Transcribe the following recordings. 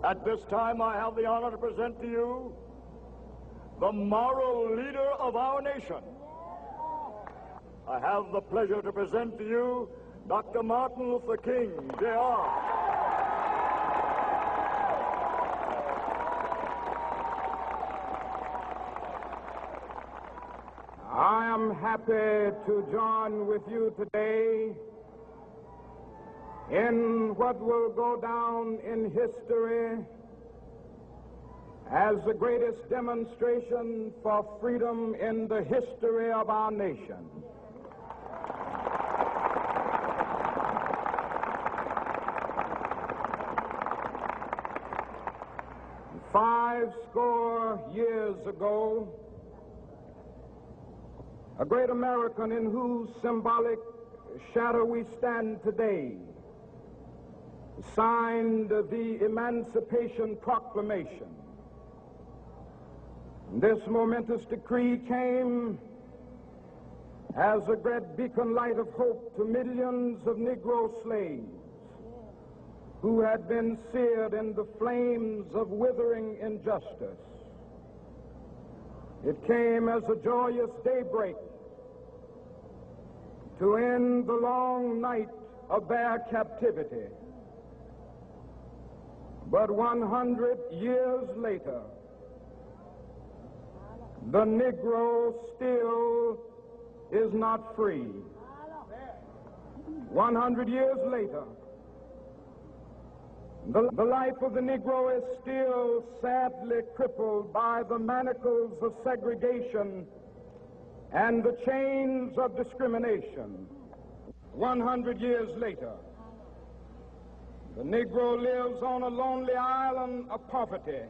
At this time, I have the honor to present to you the moral leader of our nation. I have the pleasure to present to you Dr. Martin Luther King, Jr. I am happy to join with you today in what will go down in history as the greatest demonstration for freedom in the history of our nation. Five score years ago, a great American in whose symbolic shadow we stand today signed the Emancipation Proclamation. This momentous decree came as a great beacon light of hope to millions of Negro slaves who had been seared in the flames of withering injustice. It came as a joyous daybreak to end the long night of their captivity. But 100 years later, the Negro still is not free. 100 years later, the life of the Negro is still sadly crippled by the manacles of segregation and the chains of discrimination. 100 years later, the Negro lives on a lonely island of poverty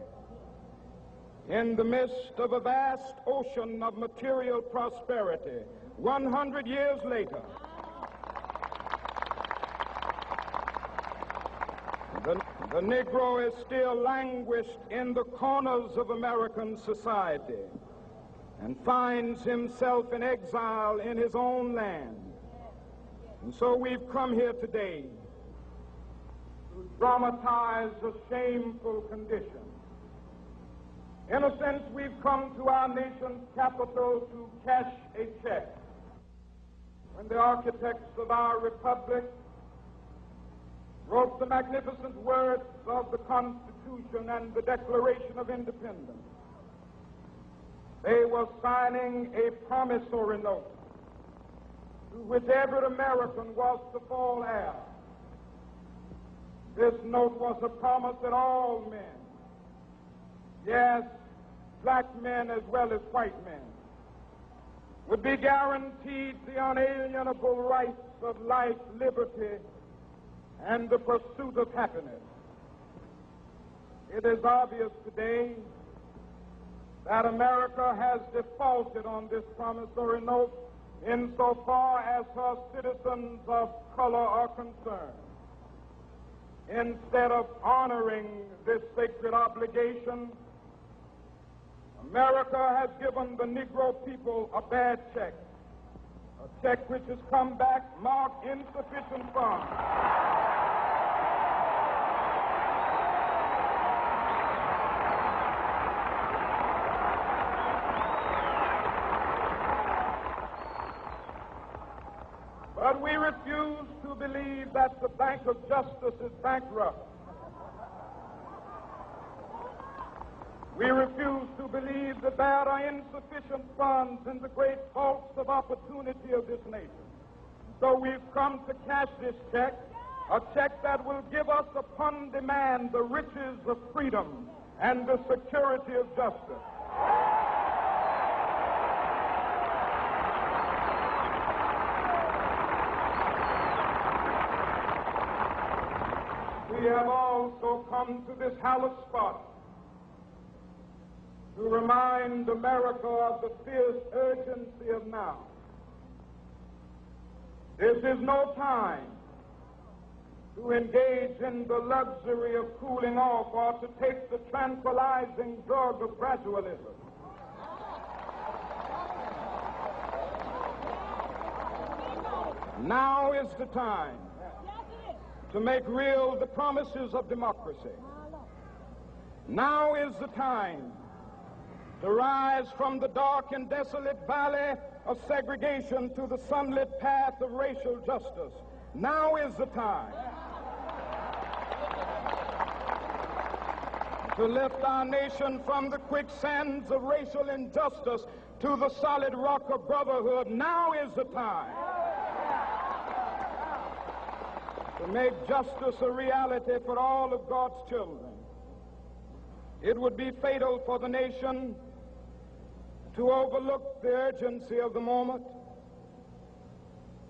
in the midst of a vast ocean of material prosperity. 100 years later, the Negro is still languished in the corners of American society and finds himself in exile in his own land. And so we've come here today to dramatize a shameful condition. In a sense, we've come to our nation's capital to cash a check. When the architects of our republic wrote the magnificent words of the Constitution and the Declaration of Independence, they were signing a promissory note to which every American was to fall heir. This note was a promise that all men, yes, black men as well as white men, would be guaranteed the unalienable rights of life, liberty, and the pursuit of happiness. It is obvious today that America has defaulted on this promissory note insofar as her citizens of color are concerned. Instead of honoring this sacred obligation, America has given the Negro people a bad check, a check which has come back marked insufficient funds. But we refuse to believe that the Bank of Justice is bankrupt. We refuse to believe that there are insufficient funds in the great vaults of opportunity of this nation. So we've come to cash this check, a check that will give us upon demand the riches of freedom and the security of justice. We have also come to this hallowed spot to remind America of the fierce urgency of now. This is no time to engage in the luxury of cooling off or to take the tranquilizing drug of gradualism. Now is the time to make real the promises of democracy. Now is the time to rise from the dark and desolate valley of segregation to the sunlit path of racial justice. Now is the time to lift our nation from the quicksands of racial injustice to the solid rock of brotherhood. Now is the time to make justice a reality for all of God's children. It would be fatal for the nation to overlook the urgency of the moment.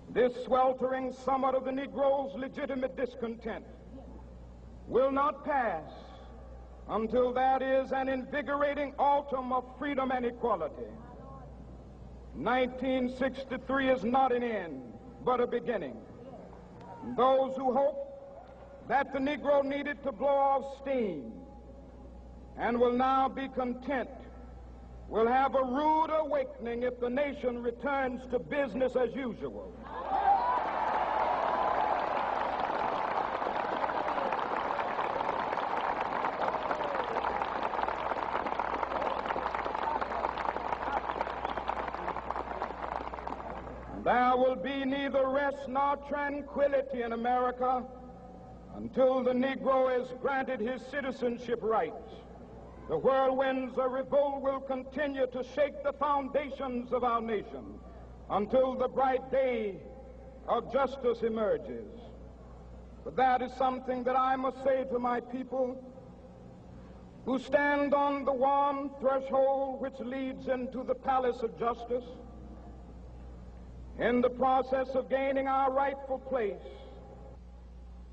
This sweltering summit of the Negro's legitimate discontent will not pass until that is an invigorating autumn of freedom and equality. 1963 is not an end, but a beginning. Those who hope that the Negro needed to blow off steam and will now be content will have a rude awakening if the nation returns to business as usual. There will be neither rest nor tranquility in America until the Negro is granted his citizenship rights. The whirlwinds of revolt will continue to shake the foundations of our nation until the bright day of justice emerges. But that is something that I must say to my people who stand on the warm threshold which leads into the palace of justice. In the process of gaining our rightful place,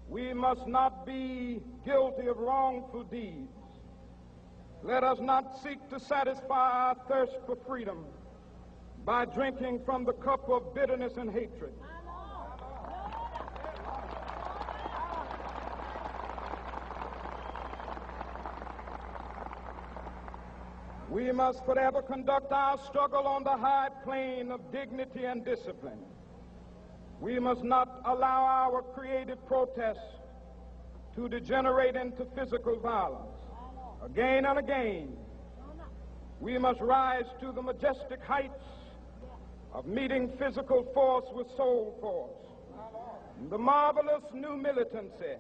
we must not be guilty of wrongful deeds. Let us not seek to satisfy our thirst for freedom by drinking from the cup of bitterness and hatred. We must forever conduct our struggle on the high plane of dignity and discipline. We must not allow our creative protests to degenerate into physical violence. Again and again, we must rise to the majestic heights of meeting physical force with soul force. The marvelous new militancy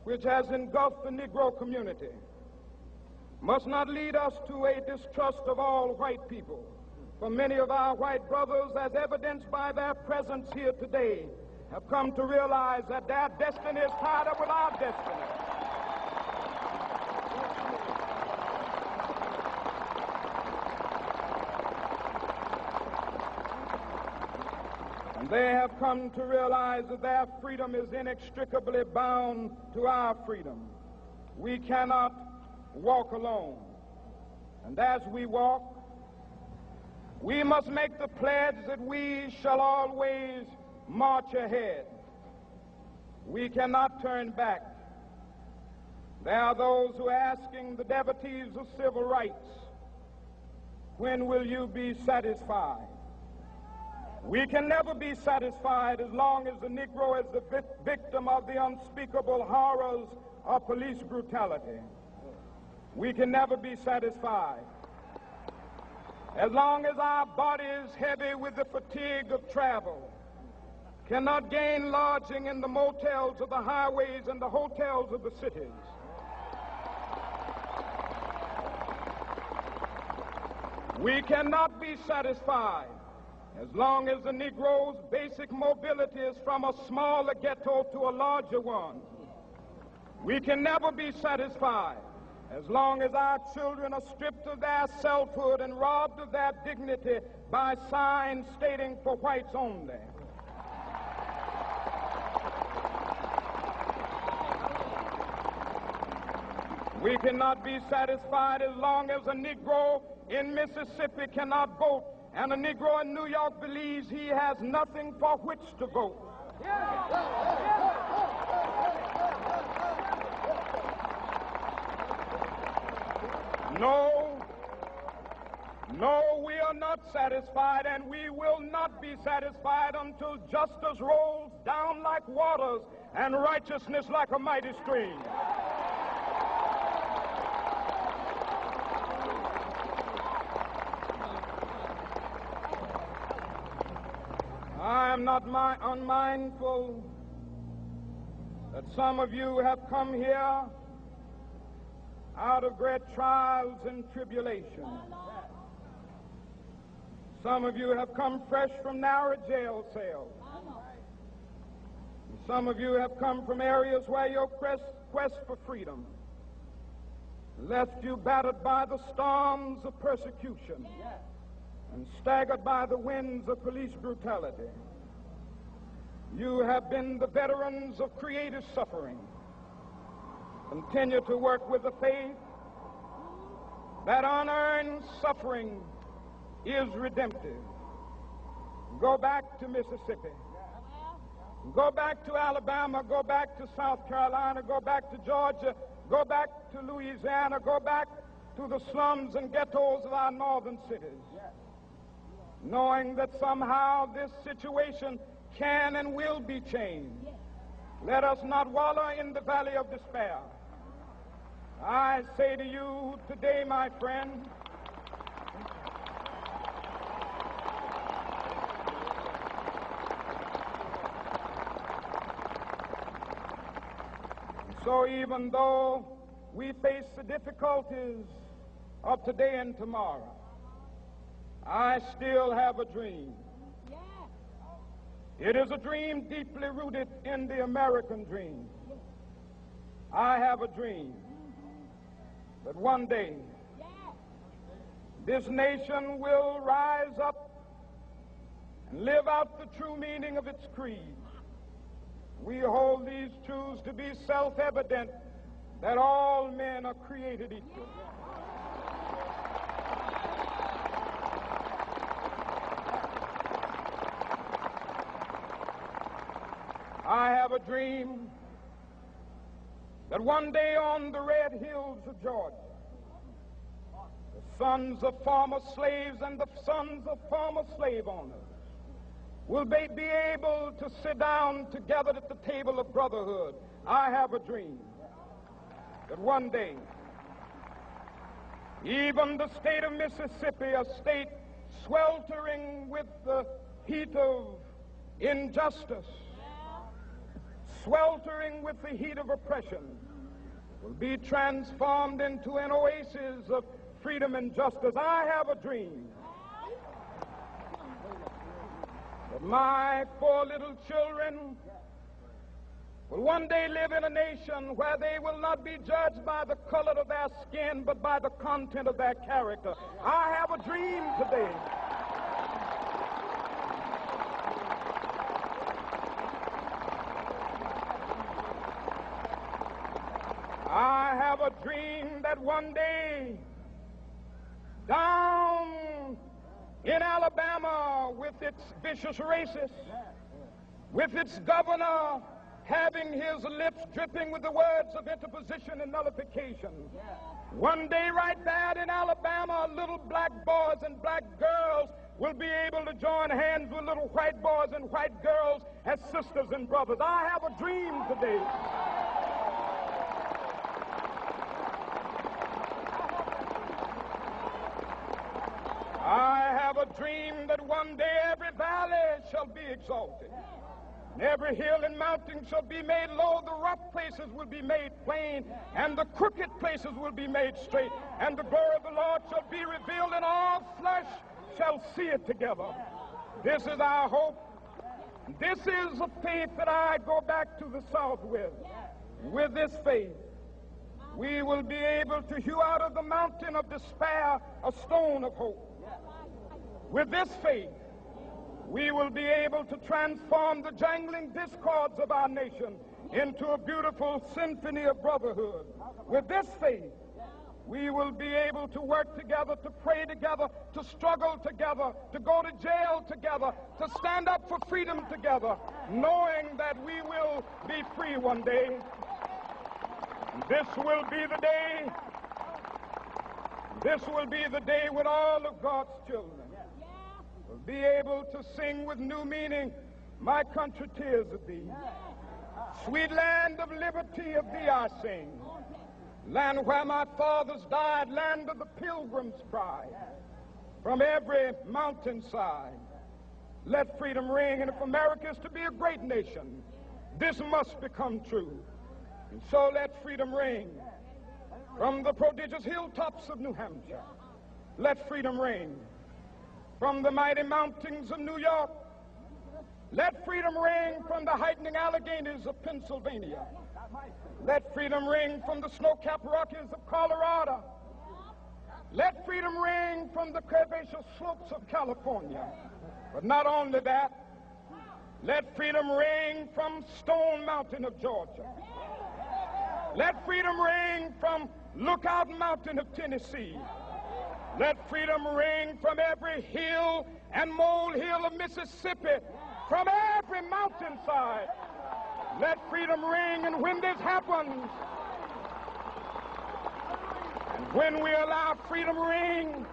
which has engulfed the Negro community must not lead us to a distrust of all white people. For many of our white brothers, as evidenced by their presence here today, have come to realize that their destiny is tied up with our destiny. And they have come to realize that their freedom is inextricably bound to our freedom. We cannot walk alone. And as we walk, we must make the pledge that we shall always march ahead. We cannot turn back. There are those who are asking the devotees of civil rights, when will you be satisfied? We can never be satisfied as long as the Negro is the victim of the unspeakable horrors of police brutality. We can never be satisfied as long as our body is heavy with the fatigue of travel, cannot gain lodging in the motels of the highways and the hotels of the cities. We cannot be satisfied as long as the Negro's basic mobility is from a smaller ghetto to a larger one. We can never be satisfied as long as our children are stripped of their selfhood and robbed of their dignity by signs stating for whites only. We cannot be satisfied as long as a Negro in Mississippi cannot vote and a Negro in New York believes he has nothing for which to vote. No, we are not satisfied, and we will not be satisfied until justice rolls down like waters and righteousness like a mighty stream. not unmindful that some of you have come here out of great trials and tribulations. Some of you have come fresh from narrow jail cells. Some of you have come from areas where your quest for freedom left you battered by the storms of persecution and staggered by the winds of police brutality. You have been the veterans of creative suffering. Continue to work with the faith that unearned suffering is redemptive. Go back to Mississippi. Go back to Alabama. Go back to South Carolina. Go back to Georgia. Go back to Louisiana. Go back to the slums and ghettos of our northern cities. Knowing that somehow this situation can and will be changed. Let us not wallow in the valley of despair. I say to you today, my friend, so even though we face the difficulties of today and tomorrow, I still have a dream. It is a dream deeply rooted in the American dream. I have a dream that one day this nation will rise up and live out the true meaning of its creed. We hold these truths to be self-evident, that all men are created equal. I have a dream that one day on the red hills of Georgia, the sons of former slaves and the sons of former slave owners will be able to sit down together at the table of brotherhood. I have a dream that one day, even the state of Mississippi, a state sweltering with the heat of injustice, sweltering with the heat of oppression, will be transformed into an oasis of freedom and justice. I have a dream that my 4 little children will one day live in a nation where they will not be judged by the color of their skin, but by the content of their character. I have a dream today I have a dream that one day down in Alabama, with its vicious racists, with its governor having his lips dripping with the words of interposition and nullification, one day right there in Alabama, little black boys and black girls will be able to join hands with little white boys and white girls as sisters and brothers. I have a dream today I have a dream that one day every valley shall be exalted, and every hill and mountain shall be made low, the rough places will be made plain, and the crooked places will be made straight, and the glory of the Lord shall be revealed, and all flesh shall see it together. This is our hope. This is a faith that I go back to the South with. With this faith, we will be able to hew out of the mountain of despair a stone of hope. With this faith, we will be able to transform the jangling discords of our nation into a beautiful symphony of brotherhood. With this faith, we will be able to work together, to pray together, to struggle together, to go to jail together, to stand up for freedom together, knowing that we will be free one day. This will be the day. This will be the day when all of God's children will be able to sing with new meaning, "My country, 'tis of thee. Sweet land of liberty, of thee I sing. Land where my fathers died, land of the pilgrim's pride. From every mountainside, Let freedom ring, and if America is to be a great nation, this must become true. And so let freedom ring from the prodigious hilltops of New Hampshire. Let freedom ring from the mighty mountains of New York. Let freedom ring from the heightening Alleghenies of Pennsylvania. Let freedom ring from the snow-capped Rockies of Colorado. Let freedom ring from the curvaceous slopes of California. But not only that, let freedom ring from Stone Mountain of Georgia. Let freedom ring from Lookout Mountain of Tennessee. Let freedom ring from every hill and molehill of Mississippi, from every mountainside. Let freedom ring, and when this happens, and when we allow freedom ring,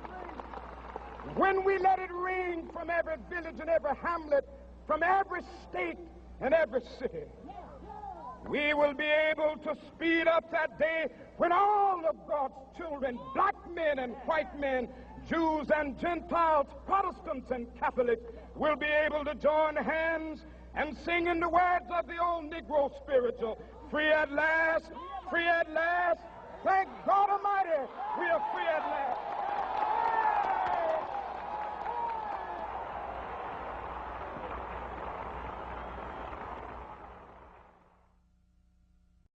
when we let it ring from every village and every hamlet, from every state and every city, we will be able to speed up that day when all of God's children, black men and white men, Jews and Gentiles, Protestants and Catholics, will be able to join hands and sing in the words of the old Negro spiritual, free at last, thank God